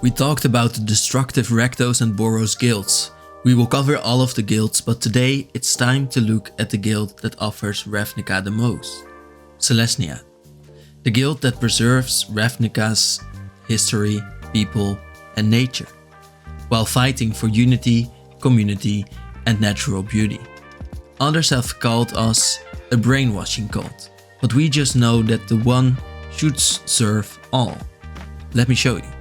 We talked about the destructive Rakdos and Boros guilds. We will cover all of the guilds, but today it's time to look at the guild that offers Ravnica the most. Selesnya. The guild that preserves Ravnica's history, people and nature, while fighting for unity, community and natural beauty. Others have called us a brainwashing cult, but we just know that the one should serve all. Let me show you.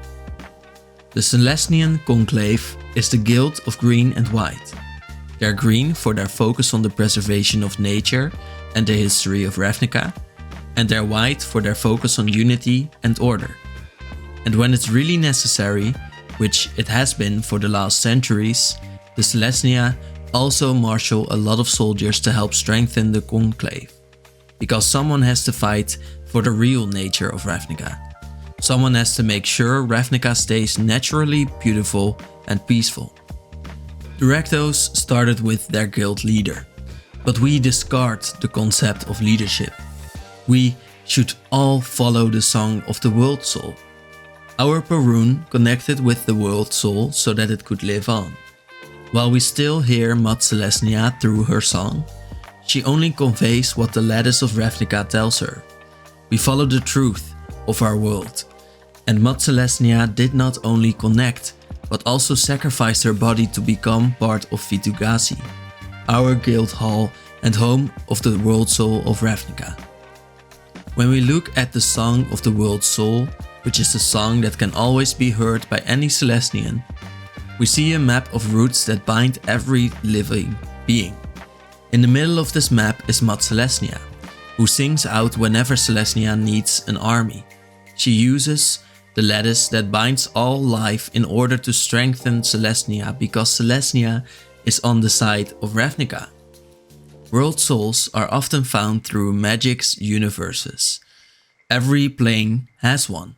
The Selesnyan Conclave is the guild of green and white. They're green for their focus on the preservation of nature and the history of Ravnica, and they're white for their focus on unity and order. And when it's really necessary, which it has been for the last centuries, the Selesnya also marshal a lot of soldiers to help strengthen the Conclave. Because someone has to fight for the real nature of Ravnica. Someone has to make sure Ravnica stays naturally beautiful and peaceful. The Rakdos started with their guild leader, but we discard the concept of leadership. We should all follow the song of the world soul. Our Parun connected with the world soul so that it could live on. While we still hear Mat Selesnya through her song, she only conveys what the lattice of Ravnica tells her. We follow the truth of our world. And Mat Selesnya did not only connect, but also sacrificed her body to become part of Vitu-Ghazi, our guild hall and home of the world soul of Ravnica. When we look at the Song of the World Soul, which is a song that can always be heard by any Selesnyan, we see a map of roots that bind every living being. In the middle of this map is Mat Selesnya, who sings out whenever Selesnya needs an army. She uses the lattice that binds all life in order to strengthen Selesnya, because Selesnya is on the side of Ravnica. World souls are often found through magic's universes. Every plane has one.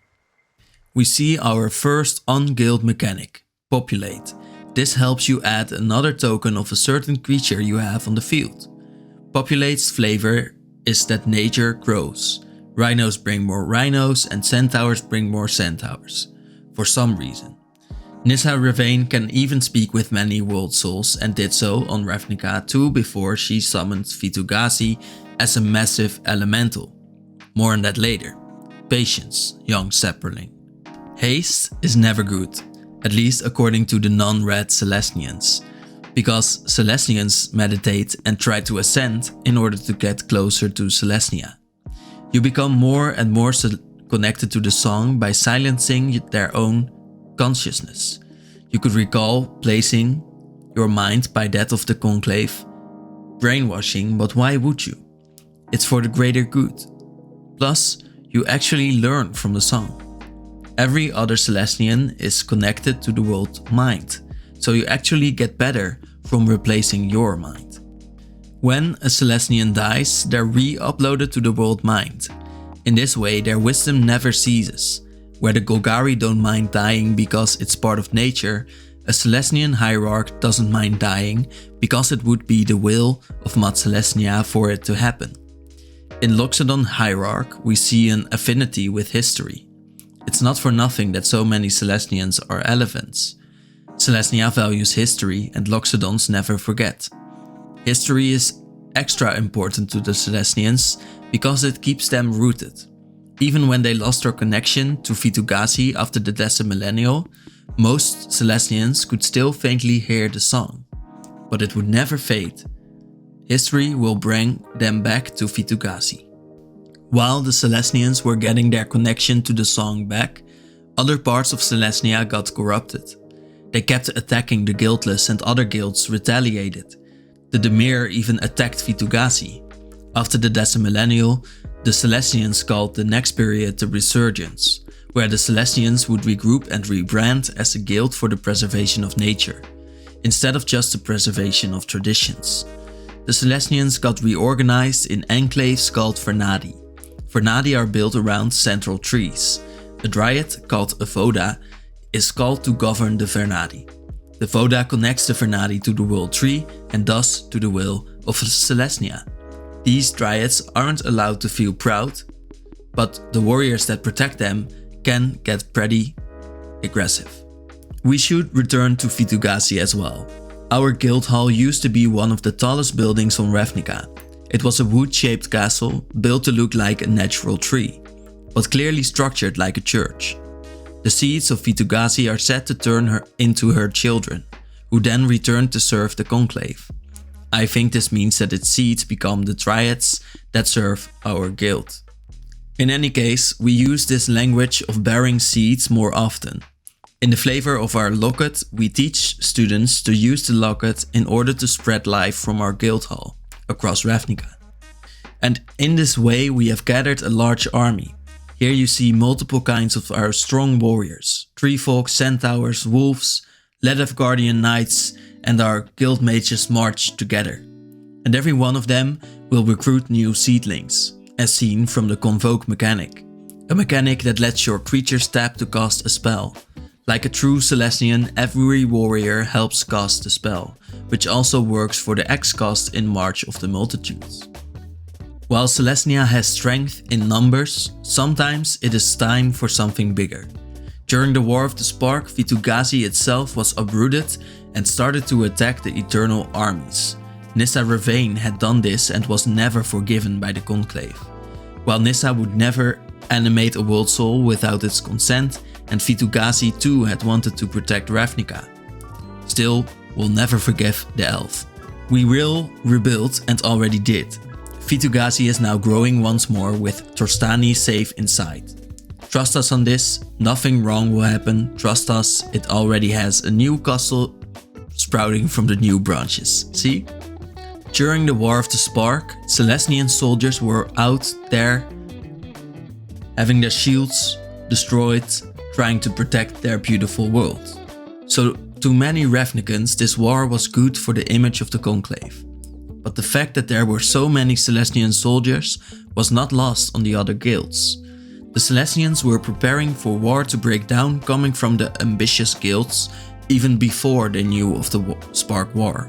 We see our first on-guild mechanic, populate. This helps you add another token of a certain creature you have on the field. Populate's flavor is that nature grows. Rhinos bring more rhinos and centaurs bring more centaurs, for some reason. Nissa Ravane can even speak with many world souls and did so on Ravnica 2 before she summoned Vitu-Ghazi as a massive elemental. More on that later. Patience, young sapling. Haste is never good, at least according to the non-red Selesnyans, because Selesnyans meditate and try to ascend in order to get closer to Selesnya. You become more and more connected to the song by silencing their own consciousness. You could recall placing your mind by that of the Conclave. Brainwashing, but why would you? It's for the greater good. Plus, you actually learn from the song. Every other Selesnyan is connected to the world mind, so you actually get better from replacing your mind. When a Selesnyan dies, they're re-uploaded to the world mind. In this way, their wisdom never ceases. Where the Golgari don't mind dying because it's part of nature, a Selesnyan hierarch doesn't mind dying because it would be the will of Mat Selesnya for it to happen. In Loxodon hierarch, we see an affinity with history. It's not for nothing that so many Selesnyans are elephants. Selesnya values history and Loxodons never forget. History is extra important to the Selesnyans because it keeps them rooted. Even when they lost their connection to Vitu-Ghazi after the Decimillennial, most Selesnyans could still faintly hear the song. But it would never fade. History will bring them back to Vitu-Ghazi. While the Selesnyans were getting their connection to the song back, other parts of Selesnya got corrupted. They kept attacking the guildless and other guilds retaliated. The Dimir even attacked Vitu-Ghazi. After the Decimillennial, the Selesnyans called the next period the Resurgence, where the Selesnyans would regroup and rebrand as a guild for the preservation of nature, instead of just the preservation of traditions. The Selesnyans got reorganized in enclaves called Vernadi. Vernadi are built around central trees. A dryad called a Voda is called to govern the Vernadi. The Voda connects the Vernadi to the world tree and thus to the will of Selesnya. These dryads aren't allowed to feel proud, but the warriors that protect them can get pretty aggressive. We should return to Vitu-Ghazi as well. Our guild hall used to be one of the tallest buildings on Ravnica. It was a wood-shaped castle, built to look like a natural tree, but clearly structured like a church. The seeds of Vitu-Ghazi are said to turn her into her children, who then return to serve the Conclave. I think this means that its seeds become the triads that serve our guild. In any case, we use this language of bearing seeds more often. In the flavor of our locket, we teach students to use the locket in order to spread life from our guild hall across Ravnica. And in this way we have gathered a large army. Here you see multiple kinds of our strong warriors: tree folk, centaurs, wolves, Ledev guardian knights, and our guild mages march together. And every one of them will recruit new seedlings, as seen from the convoke mechanic. A mechanic that lets your creatures tap to cast a spell. Like a true Selesnyan, every warrior helps cast the spell, which also works for the X-cast in March of the Multitudes. While Selesnya has strength in numbers, sometimes it is time for something bigger. During the War of the Spark, Vitu-Ghazi itself was uprooted and started to attack the Eternal armies. Nissa Ravane had done this and was never forgiven by the Conclave. While Nissa would never animate a world soul without its consent, and Vitu-Ghazi too had wanted to protect Ravnica. Still, we'll never forgive the elf. We will rebuild and already did. Vitu-Ghazi is now growing once more with Trostani safe inside. Trust us on this, nothing wrong will happen, trust us, it already has a new castle sprouting from the new branches, see? During the War of the Spark, Selesnyan soldiers were out there having their shields destroyed, trying to protect their beautiful world. So to many Ravnicans, this war was good for the image of the Conclave. But the fact that there were so many Selesnyan soldiers was not lost on the other guilds. The Selesnyans were preparing for war to break down, coming from the ambitious guilds even before they knew of the Spark War.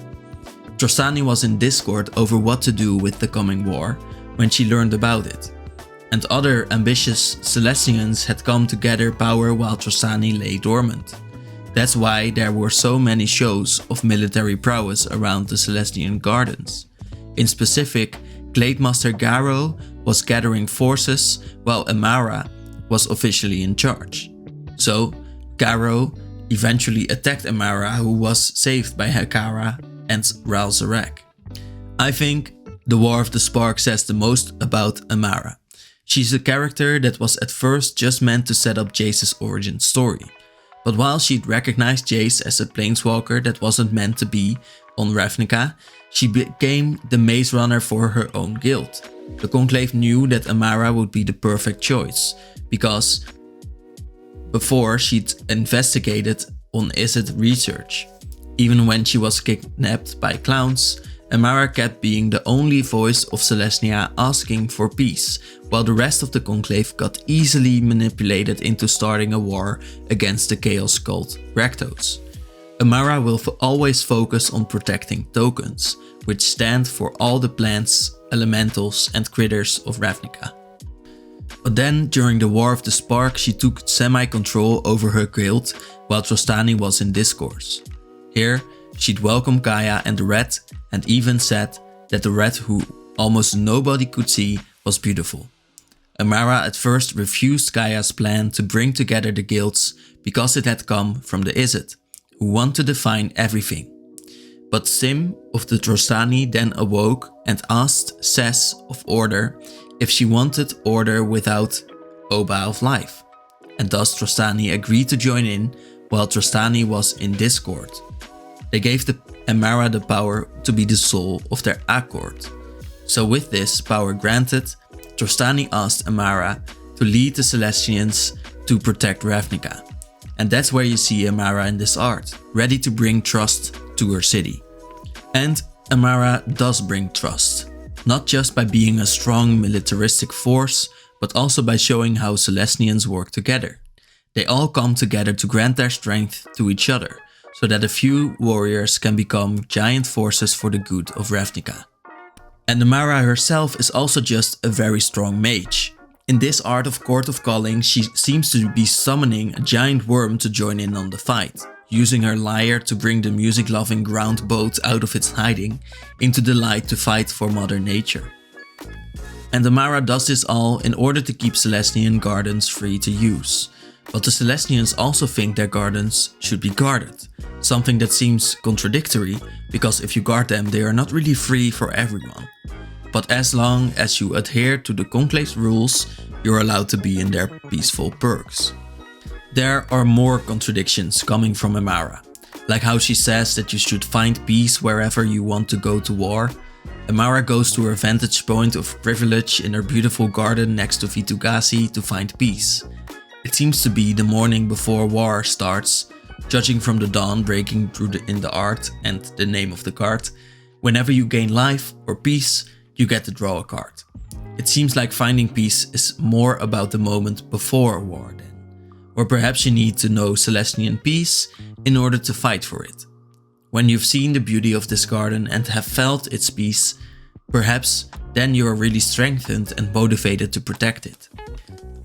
Trostani was in discord over what to do with the coming war when she learned about it. And other ambitious Selesnyans had come to gather power while Trostani lay dormant. That's why there were so many shows of military prowess around the Selesnyan gardens. In specific, Glademaster Garo was gathering forces while Amara was officially in charge. So, Garo eventually attacked Amara, who was saved by Hakara and Ral Zarek. I think the War of the Spark says the most about Amara. She's a character that was at first just meant to set up Jace's origin story. But while she'd recognized Jace as a planeswalker that wasn't meant to be on Ravnica, she became the maze runner for her own guild. The Conclave knew that Amara would be the perfect choice, because before she'd investigated on Izzet research. Even when she was kidnapped by clowns, Amara kept being the only voice of Selesnya asking for peace, while the rest of the Conclave got easily manipulated into starting a war against the Chaos cult Rakdos. Amara will always focus on protecting tokens, which stand for all the plants, elementals and critters of Ravnica. But then, during the War of the Spark, she took semi-control over her guild while Trostani was in discourse. Here, she'd welcome Kaya and the Red, and even said that the Red, who almost nobody could see, was beautiful. Amara at first refused Kaya's plan to bring together the guilds because it had come from the Izzet, who want to define everything. But Sim of the Trostani then awoke and asked Ses of Order if she wanted order without Oba of Life, and thus Trostani agreed to join in while Trostani was in discord. They gave Amara the power to be the soul of their accord. So with this power granted, Trostani asked Amara to lead the Selesnyans to protect Ravnica. And that's where you see Amara in this art, ready to bring trust to her city. And Amara does bring trust, not just by being a strong militaristic force, but also by showing how Selesnyans work together. They all come together to grant their strength to each other, so that a few warriors can become giant forces for the good of Ravnica. And Amara herself is also just a very strong mage. In this art of Court of Calling, she seems to be summoning a giant worm to join in on the fight, using her lyre to bring the music-loving ground boat out of its hiding into the light to fight for Mother Nature. And Amara does this all in order to keep Selesnyan gardens free to use. But the Selesnyans also think their gardens should be guarded, something that seems contradictory, because if you guard them they are not really free for everyone. But as long as you adhere to the Conclave's rules, you're allowed to be in their peaceful perks. There are more contradictions coming from Amara, like how she says that you should find peace wherever you want to go to war. Amara goes to her vantage point of privilege in her beautiful garden next to Vitu-Ghazi to find peace. It seems to be the morning before war starts, judging from the dawn breaking through in the art and the name of the card. Whenever you gain life or peace, you get to draw a card. It seems like finding peace is more about the moment before war then. Or perhaps you need to know Selesnyan peace in order to fight for it. When you've seen the beauty of this garden and have felt its peace, perhaps then you are really strengthened and motivated to protect it.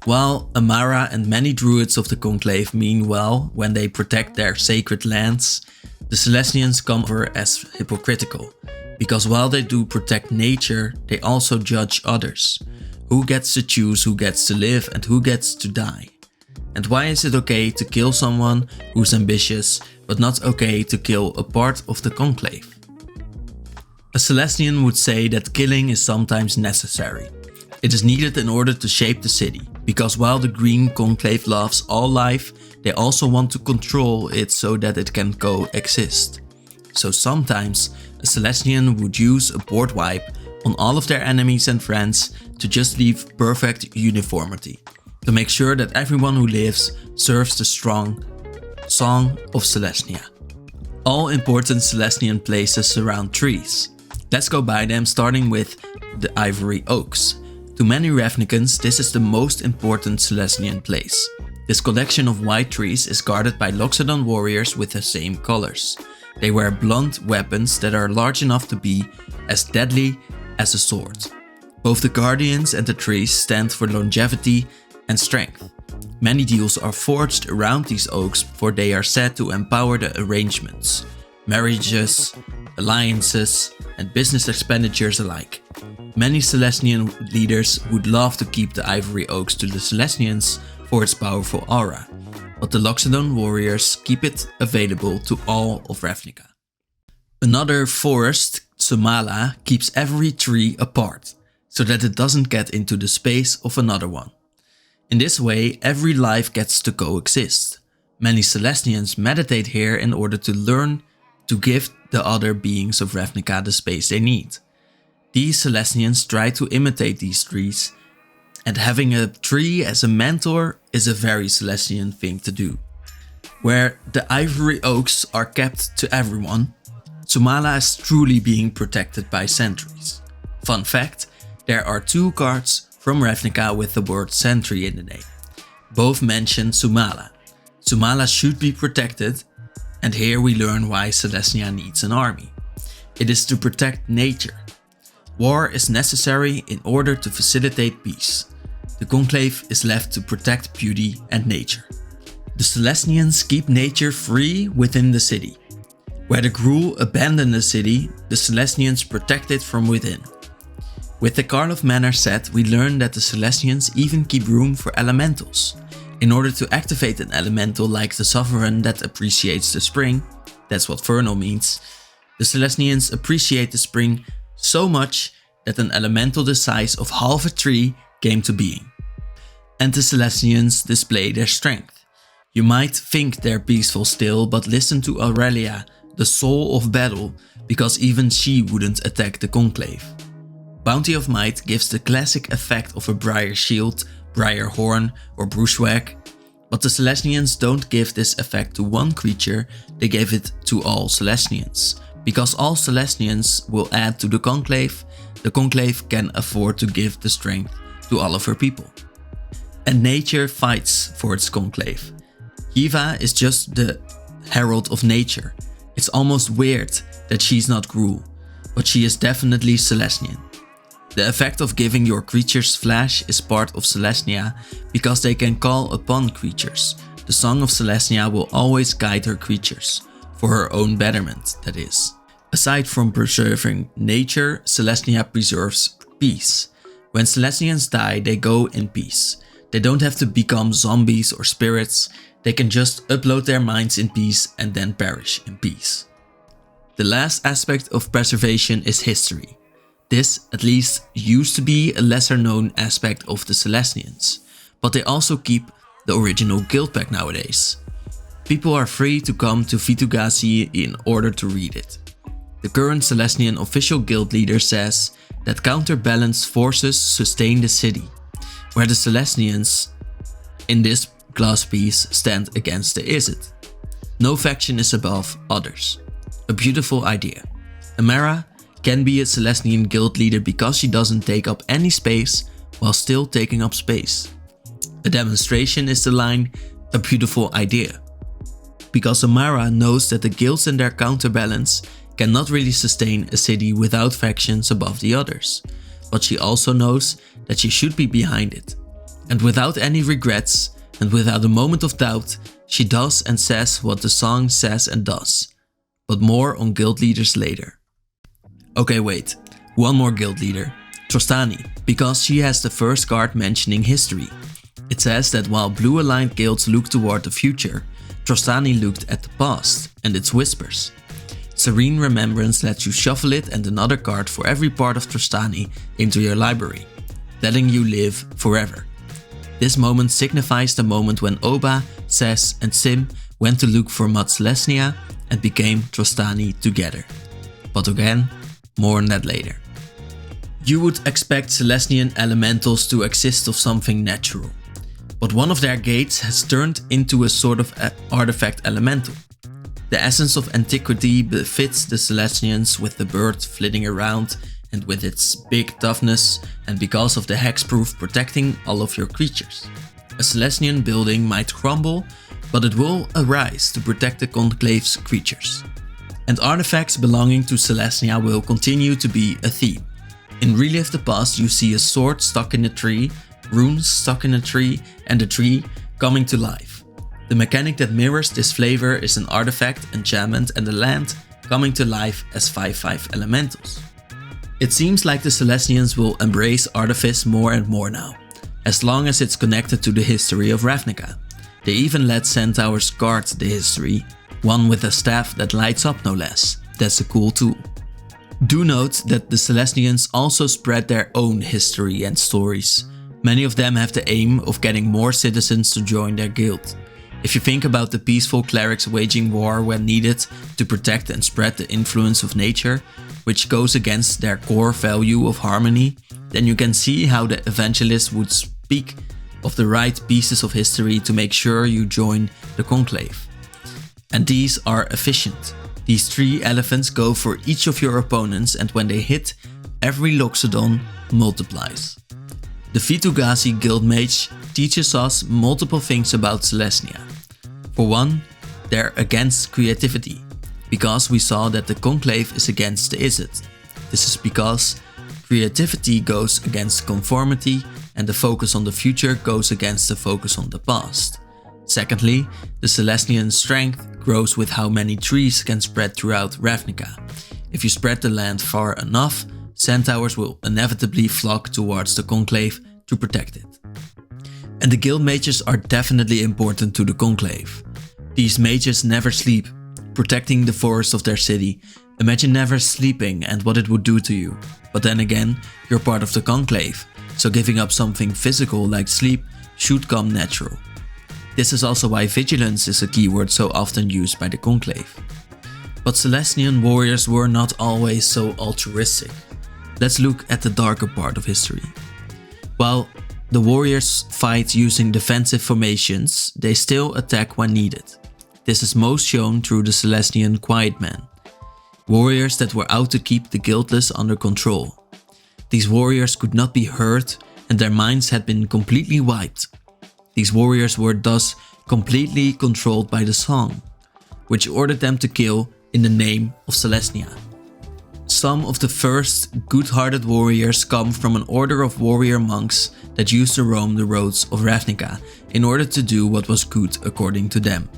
While Amara and many druids of the Conclave mean well when they protect their sacred lands, the Selesnyans come over as hypocritical, because while they do protect nature, they also judge others. Who gets to choose who gets to live and who gets to die? And why is it okay to kill someone who's ambitious, but not okay to kill a part of the Conclave? A Selesnyan would say that killing is sometimes necessary. It is needed in order to shape the city, because while the Green Conclave loves all life, they also want to control it so that it can coexist. So sometimes a Selesnyan would use a board wipe on all of their enemies and friends to just leave perfect uniformity, to make sure that everyone who lives serves the strong Song of Selesnya. All important Selesnyan places surround trees. Let's go by them, starting with the Ivory Oaks. To many Ravnicans, this is the most important Selesnyan place. This collection of white trees is guarded by Loxodon warriors with the same colors. They wear blunt weapons that are large enough to be as deadly as a sword. Both the guardians and the trees stand for longevity and strength. Many deals are forged around these oaks, for they are said to empower the arrangements, marriages, alliances, and business expenditures alike. Many Selesnyan leaders would love to keep the Ivory Oaks to the Selesnyans for its powerful aura, but the Loxodon warriors keep it available to all of Ravnica. Another forest, Sumala, keeps every tree apart, so that it doesn't get into the space of another one. In this way, every life gets to coexist. Many Selesnyans meditate here in order to learn to give the other beings of Ravnica the space they need. These Selesnyans try to imitate these trees, and having a tree as a mentor is a very Selesnyan thing to do. Where the Ivory Oaks are kept to everyone, Sumala is truly being protected by sentries. Fun fact, there are 2 cards from Ravnica with the word sentry in the name. Both mention Sumala. Sumala should be protected, and here we learn why Selesnya needs an army. It is to protect nature. War is necessary in order to facilitate peace. The Conclave is left to protect beauty and nature. The Selesnyans keep nature free within the city. Where the Gruul abandon the city, the Selesnyans protect it from within. With the Card of Manor set, we learn that the Selesnyans even keep room for elementals. In order to activate an elemental like the Sovereign that appreciates the spring, that's what Vernal means, the Selesnyans appreciate the spring so much that an elemental the size of half a tree came to being. And the Selesnyans display their strength. You might think they're peaceful still, but listen to Aurelia, the soul of battle, because even she wouldn't attack the Conclave. Bounty of Might gives the classic effect of a Briar Shield, Briar Horn or Bushwhack, but the Selesnyans don't give this effect to one creature, they give it to all Selesnyans. Because all Selesnyans will add to the Conclave can afford to give the strength to all of her people. And nature fights for its Conclave. Yiva is just the herald of nature. It's almost weird that she's not Gruul, but she is definitely Selesnyan. The effect of giving your creatures flesh is part of Selesnya because they can call upon creatures. The Song of Selesnya will always guide her creatures, for her own betterment, that is. Aside from preserving nature, Selesnya preserves peace. When Selesnyans die, they go in peace. They don't have to become zombies or spirits, they can just upload their minds in peace and then perish in peace. The last aspect of preservation is history. This, at least, used to be a lesser known aspect of the Selesnyans, but they also keep the original guild pack nowadays. People are free to come to Vitu-Ghazi in order to read it. The current Selesnyan official guild leader says that counterbalanced forces sustain the city, where the Selesnyans in this glass piece stand against the Izzet. No faction is above others. A beautiful idea. Amara can be a Selesnyan guild leader because she doesn't take up any space while still taking up space. A demonstration is the line, a beautiful idea. Because Amara knows that the guilds and their counterbalance cannot really sustain a city without factions above the others, but she also knows that she should be behind it. And without any regrets and without a moment of doubt, she does and says what the song says and does. But more on guild leaders later. Okay, wait, one more guild leader, Trostani, because she has the first card mentioning history. It says that while blue aligned guilds look toward the future, Trostani looked at the past and its whispers. Serene Remembrance lets you shuffle it and another card for every part of Trostani into your library, letting you live forever. This moment signifies the moment when Oba, Ses and Sim went to look for Mud Selesnya and became Trostani together. But again, more on that later. You would expect Selesnyan elementals to exist of something natural, but one of their gates has turned into a sort of artifact elemental. The essence of antiquity befits the Selesnyans with the bird flitting around and with its big toughness and because of the hexproof protecting all of your creatures. A Selesnyan building might crumble, but it will arise to protect the Conclave's creatures. And artifacts belonging to Selesnya will continue to be a theme. In Relive the Past you see a sword stuck in a tree, runes stuck in a tree and a tree coming to life. The mechanic that mirrors this flavor is an artifact, enchantment and a land coming to life as 5/5 elementals. It seems like the Selesnyans will embrace Artifice more and more now, as long as it's connected to the history of Ravnica. They even let centaurs guard the history, one with a staff that lights up no less. That's a cool tool. Do note that the Selesnyans also spread their own history and stories. Many of them have the aim of getting more citizens to join their guild. If you think about the peaceful clerics waging war when needed to protect and spread the influence of nature, which goes against their core value of harmony, then you can see how the evangelists would speak of the right pieces of history to make sure you join the Conclave. And these are efficient. These 3 elephants go for each of your opponents and when they hit, every Loxodon multiplies. The Vitu-Ghazi Guild Mage teaches us multiple things about Selesnya. For one, they're against creativity, because we saw that the Conclave is against the Izzet. This is because creativity goes against conformity and the focus on the future goes against the focus on the past. Secondly, the Selesnyan strength grows with how many trees can spread throughout Ravnica. If you spread the land far enough, centaurs will inevitably flock towards the Conclave to protect it. And the guild mages are definitely important to the Conclave. These mages never sleep, protecting the forest of their city. Imagine never sleeping and what it would do to you. But then again, you're part of the Conclave, so giving up something physical like sleep should come natural. This is also why vigilance is a keyword so often used by the Conclave. But Selesnyan warriors were not always so altruistic. Let's look at the darker part of history. While the warriors fight using defensive formations, they still attack when needed. This is most shown through the Selesnyan Quiet Men, warriors that were out to keep the guildless under control. These warriors could not be hurt and their minds had been completely wiped. These warriors were thus completely controlled by the song, which ordered them to kill in the name of Selesnya. Some of the first good-hearted warriors come from an order of warrior monks that used to roam the roads of Ravnica in order to do what was good according to them.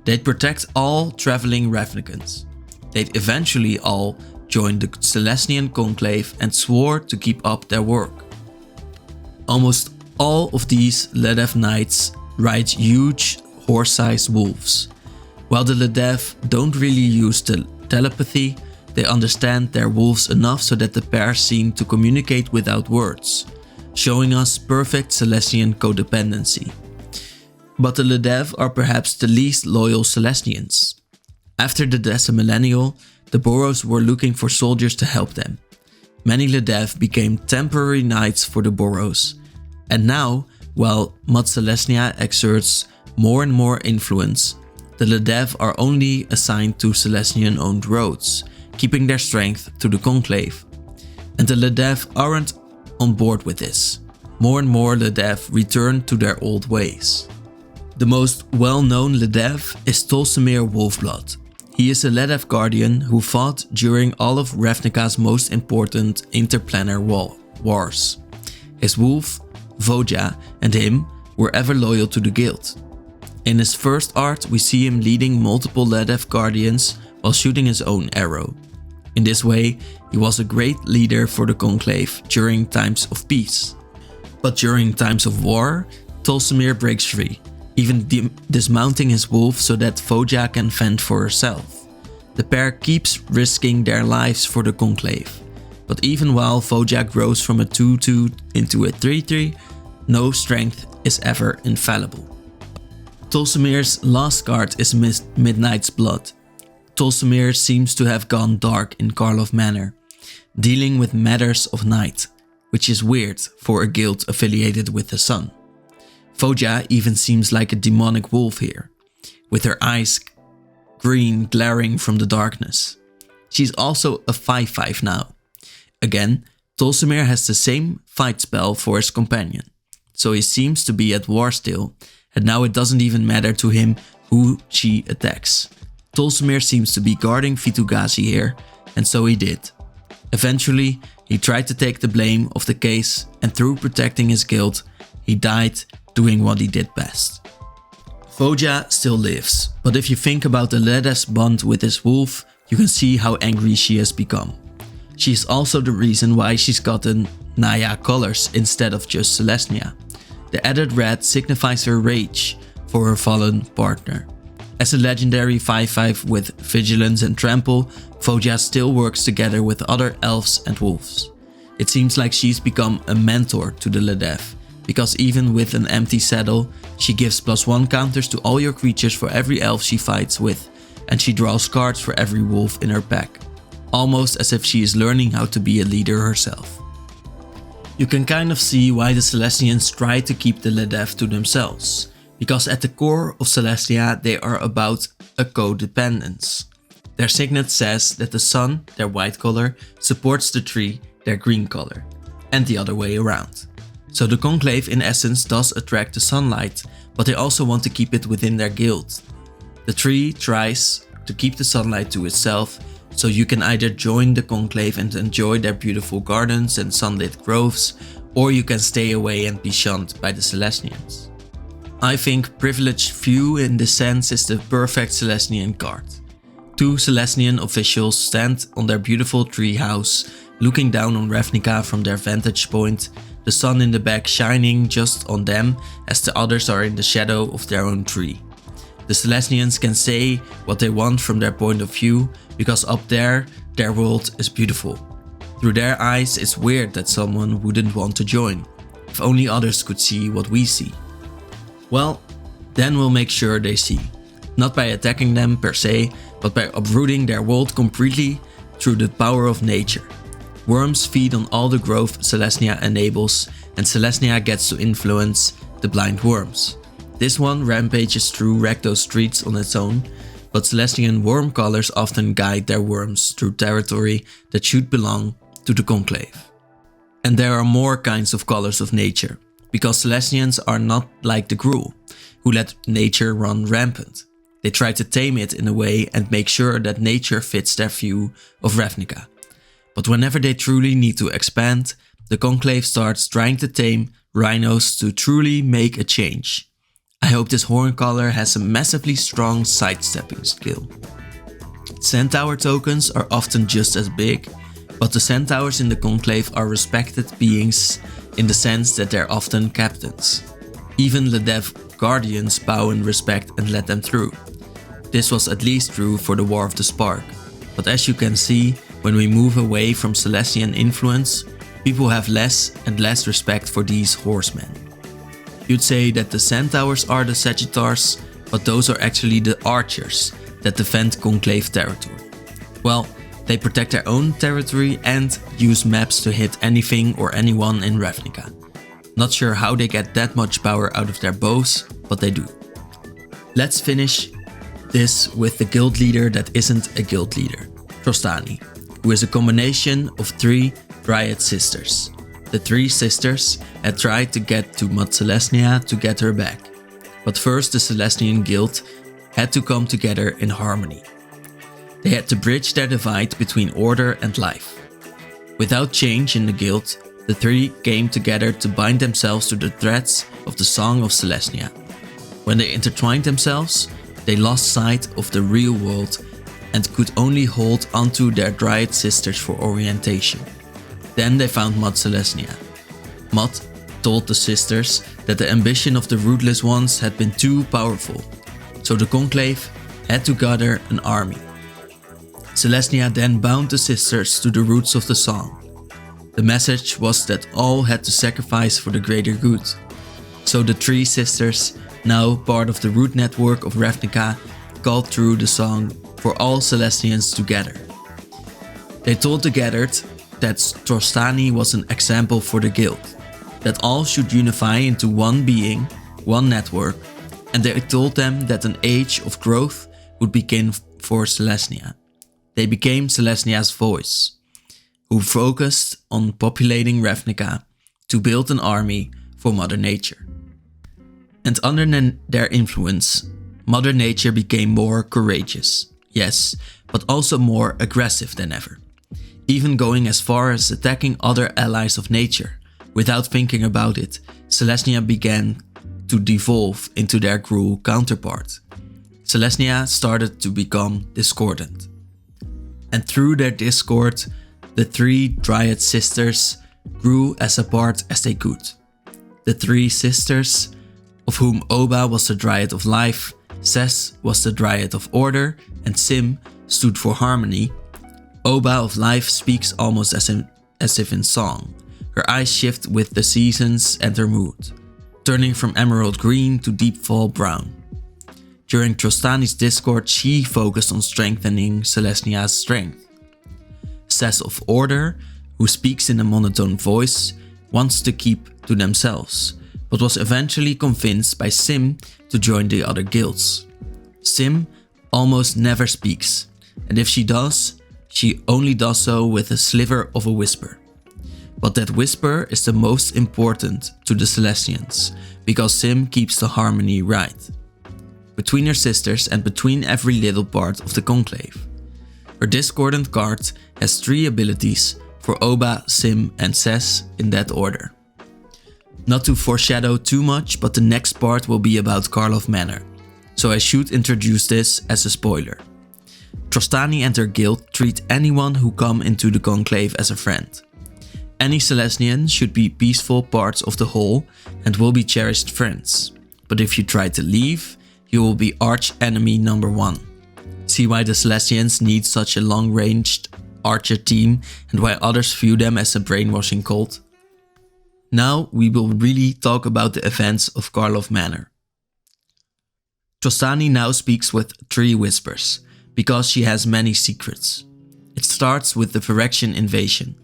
They'd protect all traveling Ravnicans. They'd eventually all join the Selesnyan Conclave and swore to keep up their work. Almost all of these Ledev knights ride huge horse-sized wolves. While the Ledev don't really use telepathy, they understand their wolves enough so that the pair seem to communicate without words, showing us perfect Selesnyan codependency. But the Ledev are perhaps the least loyal Selesnyans. After the Decimillennial, the Boros were looking for soldiers to help them. Many Ledev became temporary knights for the Boros. And now, while Mod Selesnya exerts more and more influence, the Ledev are only assigned to Selesnyan-owned roads, keeping their strength to the Conclave. And the Ledev aren't on board with this. More and more Ledev return to their old ways. The most well-known Ledev is Tolsimir Wolfblood. He is a Ledev guardian who fought during all of Ravnica's most important interplanar wars. His wolf, Voja, and him were ever loyal to the guild. In his first art, we see him leading multiple Ledev guardians while shooting his own arrow. In this way, he was a great leader for the Conclave during times of peace. But during times of war, Tolsimir breaks free, even dismounting his wolf so that Voja can fend for herself. The pair keeps risking their lives for the Conclave. But even while Voja grows from a 2-2 into a 3-3, no strength is ever infallible. Tolsimir's last card is Midnight's Blood. Tolsimir seems to have gone dark in Karlov Manor, dealing with matters of night, which is weird for a guild affiliated with the sun. Voja even seems like a demonic wolf here, with her eyes green glaring from the darkness. She's also a 5/5 now. Again, Tolsimir has the same fight spell for his companion, so he seems to be at war still, and now it doesn't even matter to him who she attacks. Tolsimir seems to be guarding Vitu-Ghazi here, and so he did. Eventually, he tried to take the blame of the case, and through protecting his guild, he died doing what he did best. Voja still lives, but if you think about the Ledev's bond with his wolf, you can see how angry she has become. She is also the reason why she's gotten Naya colors instead of just Selesnya. The added red signifies her rage for her fallen partner. As a legendary 5/5 with Vigilance and Trample, Voja still works together with other elves and wolves. It seems like she's become a mentor to the Ledev, because even with an empty saddle, she gives +1 counters to all your creatures for every elf she fights with, and she draws cards for every wolf in her pack, almost as if she is learning how to be a leader herself. You can kind of see why the Selesnyans try to keep the Ledev to themselves, because at the core of Selesnya they are about a codependence. Their signet says that the sun, their white color, supports the tree, their green color, and the other way around. So the Conclave in essence does attract the sunlight, but they also want to keep it within their guild. The tree tries to keep the sunlight to itself, so you can either join the Conclave and enjoy their beautiful gardens and sunlit groves, or you can stay away and be shunned by the Selesnyans. I think Privileged View in this sense is the perfect Selesnyan card. 2 Selesnyan officials stand on their beautiful tree house, looking down on Ravnica from their vantage point, the sun in the back shining just on them as the others are in the shadow of their own tree. The Selesnyans can say what they want from their point of view, because up there, their world is beautiful. Through their eyes, it's weird that someone wouldn't want to join. If only others could see what we see. Well, then we'll make sure they see. Not by attacking them per se, but by uprooting their world completely through the power of nature. Worms feed on all the growth Selesnya enables, and Selesnya gets to influence the blind worms. This one rampages through Rakdos streets on its own, but Selesnyan worm colors often guide their worms through territory that should belong to the Conclave. And there are more kinds of colors of nature, because Selesnyans are not like the Gruul, who let nature run rampant. They try to tame it in a way and make sure that nature fits their view of Ravnica. But whenever they truly need to expand, the Conclave starts trying to tame rhinos to truly make a change. I hope this Horncaller has a massively strong sidestepping skill. Centaur tokens are often just as big, but the centaurs in the Conclave are respected beings in the sense that they're often captains. Even the Dev Guardians bow in respect and let them through. This was at least true for the War of the Spark, but as you can see, when we move away from Selesnyan influence, people have less and less respect for these horsemen. You'd say that the centaurs are the Sagittars, but those are actually the archers that defend Conclave territory. Well, they protect their own territory and use maps to hit anything or anyone in Ravnica. Not sure how they get that much power out of their bows, but they do. Let's finish this with the guild leader that isn't a guild leader, Trostani, who is a combination of 3 Dryad sisters. The 3 sisters had tried to get to Selesnya to get her back, but first the Selesnyan guild had to come together in harmony. They had to bridge their divide between order and life. Without change in the guild, the 3 came together to bind themselves to the threads of the Song of Selesnya. When they intertwined themselves, they lost sight of the real world and could only hold onto their Dryad sisters for orientation. Then they found Selesnya. Mod told the sisters that the ambition of the rootless ones had been too powerful, so the Conclave had to gather an army. Selesnya then bound the sisters to the roots of the song. The message was that all had to sacrifice for the greater good. So the 3 sisters, now part of the root network of Ravnica, called through the song for all Selesnyans to gather. They told the gathered that Trostani was an example for the guild, that all should unify into one being, one network, and they told them that an age of growth would begin for Selesnya. They became Selesnya's voice, who focused on populating Ravnica to build an army for Mother Nature. And under their influence, Mother Nature became more courageous, yes, but also more aggressive than ever, even going as far as attacking other allies of nature. Without thinking about it, Selesnya began to devolve into their cruel counterpart. Selesnya started to become discordant. And through their discord, the 3 Dryad sisters grew as apart as they could. The 3 sisters, of whom Oba was the Dryad of life, Ses was the Dryad of order, and Sim stood for harmony. Oba of life speaks almost as if in song. Her eyes shift with the seasons and her mood, turning from emerald green to deep fall brown. During Trostani's discord, she focused on strengthening Selesnya's strength. Ses of order, who speaks in a monotone voice, wants to keep to themselves, but was eventually convinced by Sim to join the other guilds. Sim almost never speaks, and if she does, she only does so with a sliver of a whisper. But that whisper is the most important to the Selesnyans, because Sim keeps the harmony right. Between her sisters and between every little part of the Conclave. Her discordant card has 3 abilities for Oba, Sim and Ses in that order. Not to foreshadow too much, but the next part will be about Karlov Manor, so I should introduce this as a spoiler. Trostani and her guild treat anyone who come into the Conclave as a friend. Any Selesnyan should be peaceful parts of the whole and will be cherished friends. But if you try to leave, you will be arch enemy number 1. See why the Selesnyans need such a long-ranged archer team and why others view them as a brainwashing cult? Now we will really talk about the events of Karlov Manor. Trostani now speaks with 3 whispers, because she has many secrets. It starts with the Phyrexian invasion.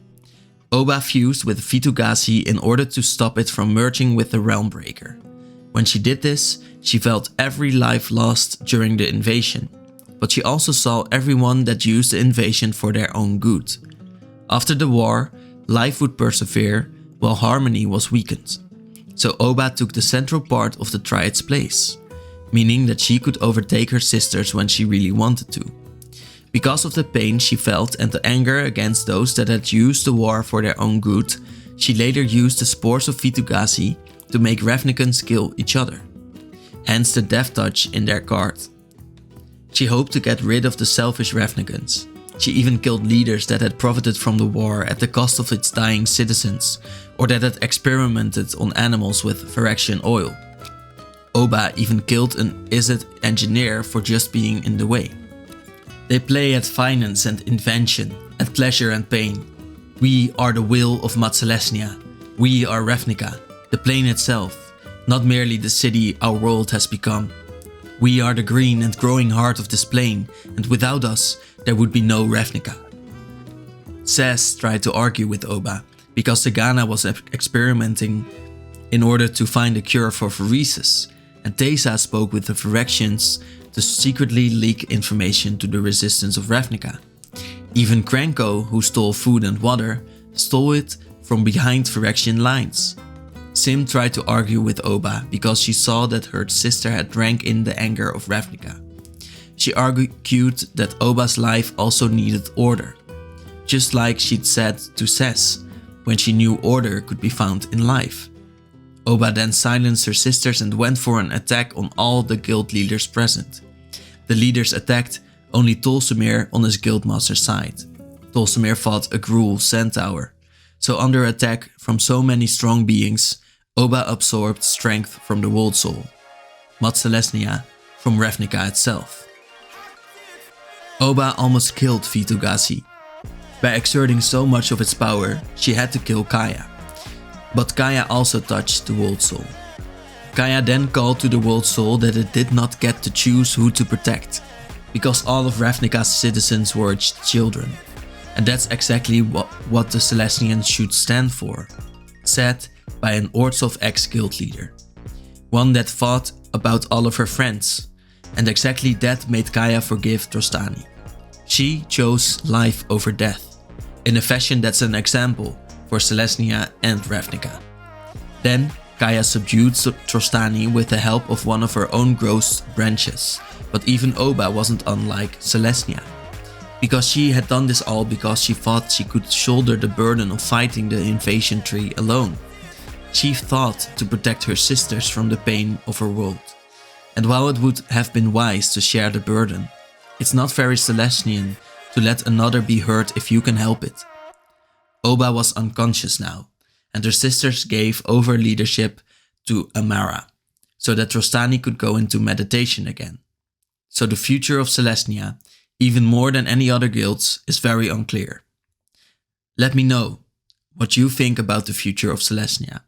Oba fused with Vitu-Ghazi in order to stop it from merging with the Realmbreaker. When she did this, she felt every life lost during the invasion, but she also saw everyone that used the invasion for their own good. After the war, life would persevere while harmony was weakened. So Oba took the central part of the Triad's place, meaning that she could overtake her sisters when she really wanted to. Because of the pain she felt and the anger against those that had used the war for their own good, she later used the spores of Vitu-Ghazi to make Ravnicans kill each other. Hence the death touch in their card. She hoped to get rid of the selfish Ravnicans. She even killed leaders that had profited from the war at the cost of its dying citizens, or that had experimented on animals with Phyrexian oil. Oba even killed an Izzet engineer for just being in the way. They play at finance and invention, at pleasure and pain. We are the will of Selesnya. We are Ravnica, the plane itself, not merely the city our world has become. We are the green and growing heart of this plane, and without us, there would be no Ravnica. Ses tried to argue with Oba, because Sagana was experimenting in order to find a cure for Phyresis, and Teysa spoke with the Phyrexians to secretly leak information to the resistance of Ravnica. Even Krenko, who stole food and water, stole it from behind Phyrexian lines. Sim tried to argue with Oba because she saw that her sister had drank in the anger of Ravnica. She argued that Oba's life also needed order, just like she'd said to Ses when she knew order could be found in life. Oba then silenced her sisters and went for an attack on all the guild leaders present. The leaders attacked only Tolsimir on his guildmaster's side. Tolsimir fought a Gruul centaur, so under attack from so many strong beings, Oba absorbed strength from the world soul, Selesnya from Ravnica itself. Oba almost killed Vitu-Ghazi. By exerting so much of its power, she had to kill Kaya. But Kaya also touched the world soul. Kaya then called to the world soul that it did not get to choose who to protect, because all of Ravnica's citizens were its children. And that's exactly what the Selesnyans should stand for, said by an Ortsov ex-guild leader. One that thought about all of her friends, and exactly that made Kaya forgive Trostani. She chose life over death, in a fashion that's an example for Selesnya and Ravnica. Then Kaya subdued Trostani with the help of one of her own growth branches, but even Oba wasn't unlike Selesnya, because she had done this all because she thought she could shoulder the burden of fighting the invasion tree alone. She thought to protect her sisters from the pain of her world. And while it would have been wise to share the burden, it's not very Selesnyan to let another be hurt if you can help it. Oba was unconscious now, and her sisters gave over leadership to Amara, so that Trostani could go into meditation again. So the future of Selesnya, even more than any other guilds, is very unclear. Let me know what you think about the future of Selesnya.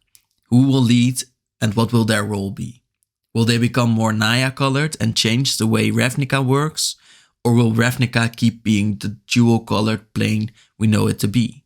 Who will lead and what will their role be? Will they become more Naya colored and change the way Ravnica works? Or will Ravnica keep being the dual colored plane we know it to be?